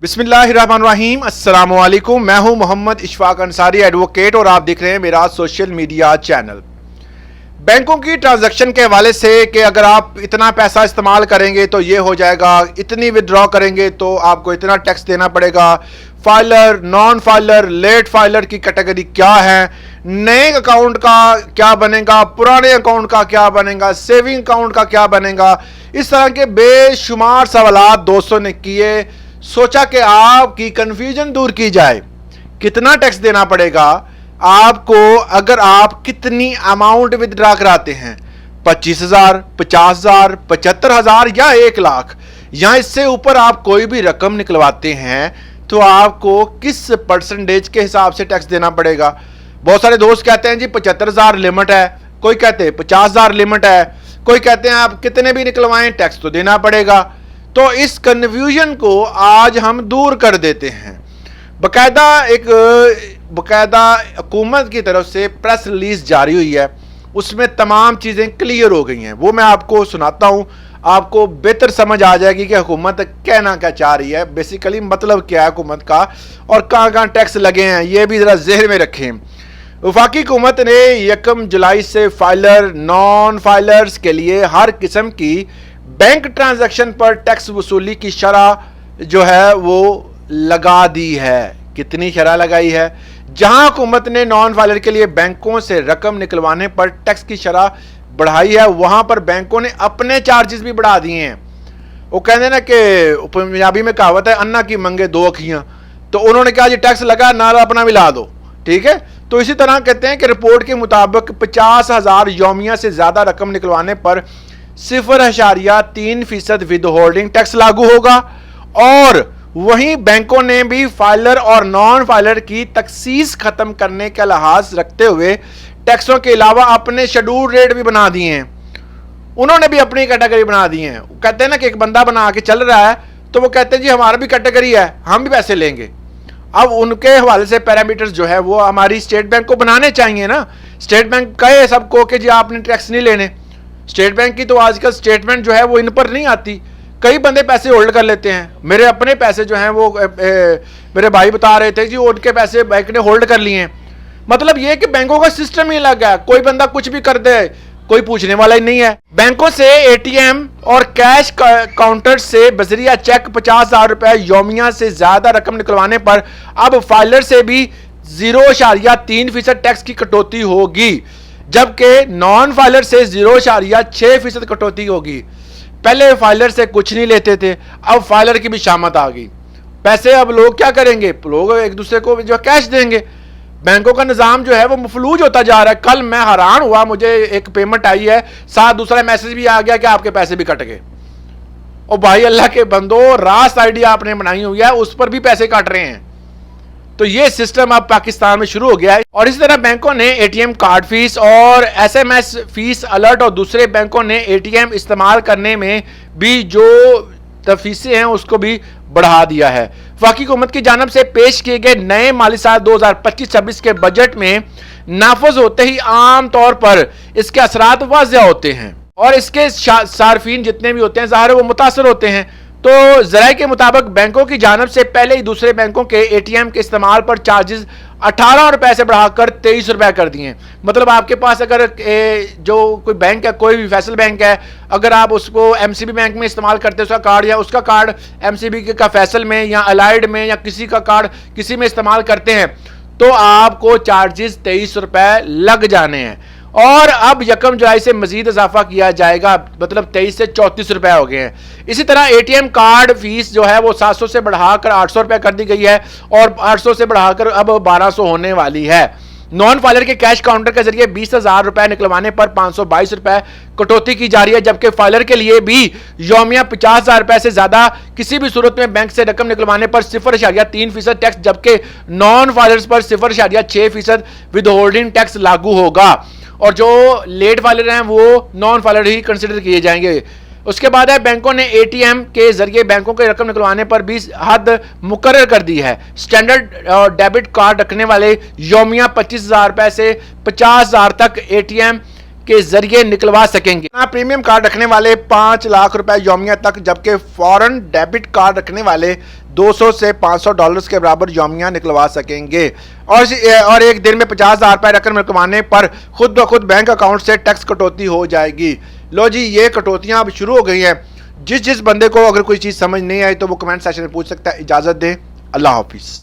बिस्मिल्लाहिर्रहमानिर्रहीम अस्सलामुअलैकुम। मैं हूं मोहम्मद इशफाक अंसारी, एडवोकेट, और आप देख रहे हैं मेरा सोशल मीडिया चैनल। बैंकों की ट्रांजैक्शन के हवाले से कि अगर आप इतना पैसा इस्तेमाल करेंगे तो ये हो जाएगा, इतनी विड्रॉ करेंगे तो आपको इतना टैक्स देना पड़ेगा, filer, non filer, late filer की कैटेगरी क्या है, नए अकाउंट का क्या बनेगा, पुराने अकाउंट का क्या बनेगा, सेविंग अकाउंट का क्या बनेगा, इस तरह के बेशुमार सवालात दोस्तों ने किए। सोचा कि आपकी कंफ्यूजन दूर की जाए। कितना टैक्स देना पड़ेगा आपको अगर आप कितनी अमाउंट विदड्रा कराते हैं, 25,000, 50,000, 75,000 या 1 लाख, या इससे ऊपर आप कोई भी रकम निकलवाते हैं तो आपको किस परसेंटेज के हिसाब से टैक्स देना पड़ेगा। बहुत सारे दोस्त कहते हैं जी 75,000 लिमिट है, कोई कहते हैं 50,000 लिमिट है, कोई कहते हैं आप कितने भी निकलवाएं टैक्स तो देना पड़ेगा। तो इस कन्फ्यूजन को आज हम दूर कर देते हैं। बकायदा हुकूमत की तरफ से प्रेस रिलीज जारी हुई है, उसमें तमाम चीज़ें क्लियर हो गई हैं। वो मैं आपको सुनाता हूँ, आपको बेहतर समझ आ जाएगी कि हुकूमत कहना क्या चाह रही है, बेसिकली मतलब क्या है हुकूमत का, और कहाँ कहाँ टैक्स लगे हैं, ये भी ज़रा ज़हन में रखें। वफाकी हुकूमत ने 1 जुलाई से फाइलर, नॉन फाइलर्स के लिए हर किस्म की बैंक ट्रांजैक्शन पर टैक्स वसूली की शरह जो है वो लगा दी है। कितनी शरह लगाई है? जहां हुकूमत ने नॉन फाइलर के लिए बैंकों से रकम निकलवाने पर टैक्स की शरह बढ़ाई है, वहां पर बैंकों ने अपने चार्जेस भी बढ़ा दिए हैं। वो कहते हैं ना कि पंजाबी में कहावत है, अन्ना की मंगे दो अखियां, तो उन्होंने कहा जी टैक्स लगा ना अपना मिला दो, ठीक है। तो इसी तरह कहते हैं कि रिपोर्ट के मुताबिक 50,000 यौमिया से ज्यादा रकम निकलवाने पर 0.3% विद होल्डिंग टैक्स लागू होगा। और वहीं बैंकों ने भी फाइलर और नॉन फाइलर की तखसीस खत्म करने का लिहाज रखते हुए टैक्सों के अलावा अपने शेड्यूल रेट भी बना दिए हैं। उन्होंने भी अपनी कैटेगरी बना दी है। कहते हैं ना कि एक बंदा बना के चल रहा है तो वो कहते हैं जी हमारा भी कैटेगरी है, हम भी पैसे लेंगे। अब उनके हवाले से पैरामीटर्स जो है वो हमारी स्टेट बैंक को बनाने चाहिए ना। स्टेट बैंक कहे सबको कि जी आपने टैक्स नहीं लेने। स्टेट बैंक की तो आजकल स्टेटमेंट जो है वो इन पर नहीं आती। कई बंदे पैसे होल्ड कर लेते हैं। मेरे अपने पैसे जो हैं वो मेरे भाई बता रहे थे जी उनके पैसे बैंक ने होल्ड कर लिए हैं। मतलब ये कि बैंकों का सिस्टम ही अलग है, कोई बंदा कुछ भी कर दे, कोई पूछने वाला ही नहीं है। बैंकों से एटीएम और कैश काउंटर से बजरिया चेक 50,000 रुपए यौमिया से ज्यादा रकम निकलवाने पर अब फाइलर से भी 0.3% टैक्स की कटौती होगी, जबकि नॉन फाइलर से 0.6% कटौती होगी। पहले फाइलर से कुछ नहीं लेते थे, अब फाइलर की भी शामत आ गई। पैसे अब लोग क्या करेंगे, लोग एक दूसरे को जो कैश देंगे। बैंकों का निजाम जो है वो मफलूज होता जा रहा है। कल मैं हैरान हुआ, मुझे एक पेमेंट आई है, साथ दूसरा मैसेज भी आ गया कि आपके पैसे भी कट गए। और भाई अल्लाह के बंदो, रास्त आइडिया आपने बनाई हुई है, उस पर भी पैसे काट रहे हैं। तो ये सिस्टम अब पाकिस्तान में शुरू हो गया है। और इसी तरह बैंकों ने एटीएम कार्ड फीस और एसएमएस फीस अलर्ट और दूसरे बैंकों ने एटीएम इस्तेमाल करने में भी जो फीसें हैं उसको भी बढ़ा दिया है। वफाकी हुकूमत की जानिब से पेश किए गए नए माली साल 2025-26 के बजट में नाफज होते ही आम तौर पर इसके असरात वाज़ेह होते हैं और इसके सार्फिन जितने भी होते हैं ज़ाहिर है वो मुतासर होते हैं। तो ज़राए के मुताबिक बैंकों की जानिब से पहले ही दूसरे बैंकों के एटीएम के इस्तेमाल पर चार्जेस 18 रुपए से बढ़ाकर 23 रुपए कर दिए। मतलब आपके पास अगर जो कोई बैंक है, कोई भी फैसल बैंक है, अगर आप उसको एमसीबी बैंक में इस्तेमाल करते हैं उसका कार्ड, या उसका कार्ड एमसीबी का फैसल में या अलाइड में या किसी का कार्ड किसी में इस्तेमाल करते हैं तो आपको चार्जेस 23 रुपए लग जाने हैं। और अब 1 जुलाई से मजीद इजाफा किया जाएगा, मतलब 23 से 34 रुपए हो गए हैं। इसी तरह एटीएम कार्ड फीस जो है वो 700 से बढ़ाकर 800 रुपए कर दी गई है और 800 से बढ़ाकर अब 1200 होने वाली है। नॉन फाइलर के कैश काउंटर के जरिए 20,000 रुपए निकलवाने पर 522 रुपए कटौती की जा रही है, जबकि फाइलर के लिए भी यौमिया 50,000 रुपए से ज्यादा किसी भी सूरत में बैंक से रकम निकलवाने पर 0.3% टैक्स, जबकि नॉन फाइलर्स पर 0.6% विद होल्डिंग टैक्स लागू होगा। और जो लेट फाइलर हैं वो नॉन फाइलर ही कंसिडर किए जाएंगे। उसके बाद है बैंकों ने एटीएम के जरिए बैंकों के रकम निकलवाने पर भी हद मुकर्रर कर दी है। स्टैंडर्ड डेबिट कार्ड रखने वाले यौमिया 25,000 रुपए से 50,000 तक एटीएम के जरिए निकलवा सकेंगे। प्रीमियम कार्ड रखने वाले 5 लाख रुपए यौमिया तक, जबकि फॉरेन डेबिट कार्ड रखने वाले 200 से $500 के बराबर यौमिया निकलवा सकेंगे। और एक दिन में 50,000 रुपये रकम निकलवाने पर खुद ब खुद बैंक अकाउंट से टैक्स कटौती हो जाएगी। लो जी, ये कटौतियां अब शुरू हो गई हैं। जिस बंदे को अगर कोई चीज़ समझ नहीं आई तो वो कमेंट सेक्शन में पूछ सकता है। इजाज़त दें, अल्लाह हाफिज़।